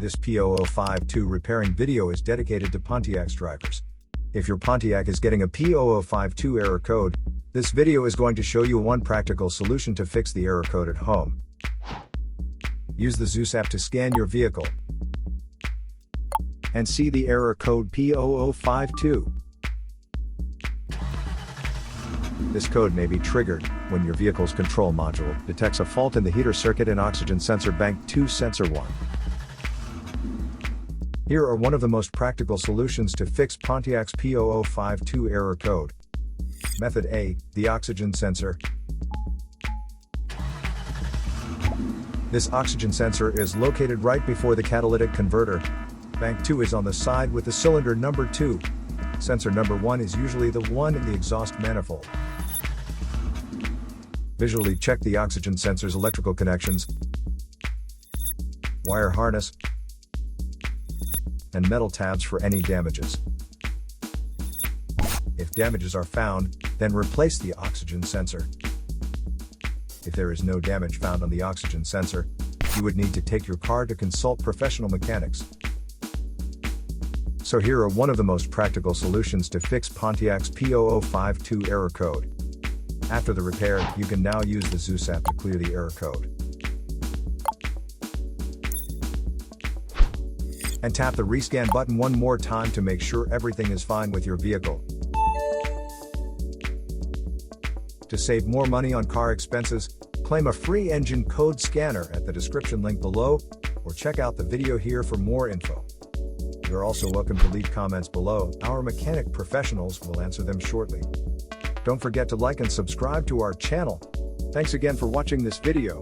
This P0052 repairing video is dedicated to Pontiac's drivers. If your Pontiac is getting a P0052 error code, this video is going to show you one practical solution to fix the error code at home. Use the Zeus app to scan your vehicle and see the error code P0052. This code may be triggered when your vehicle's control module detects a fault in the heater circuit and oxygen sensor bank 2 sensor 1. Here are one of the most practical solutions to fix Pontiac's P0052 error code. Method A, the oxygen sensor. This oxygen sensor is located right before the catalytic converter. Bank 2 is on the side with the cylinder number 2. Sensor number 1 is usually the one in the exhaust manifold. Visually check the oxygen sensor's electrical connections, wire harness, and metal tabs for any damages. If damages are found, then replace the oxygen sensor. If there is no damage found on the oxygen sensor, you would need to take your car to consult professional mechanics. So here are one of the most practical solutions to fix Pontiac's P0052 error code. After the repair, you can now use the Zeus app to clear the error code. And tap the rescan button one more time to make sure everything is fine with your vehicle. To save more money on car expenses, claim a free engine code scanner at the description link below, or check out the video here for more info. You're also welcome to leave comments below. Our mechanic professionals will answer them shortly. Don't forget to like and subscribe to our channel. Thanks again for watching this video.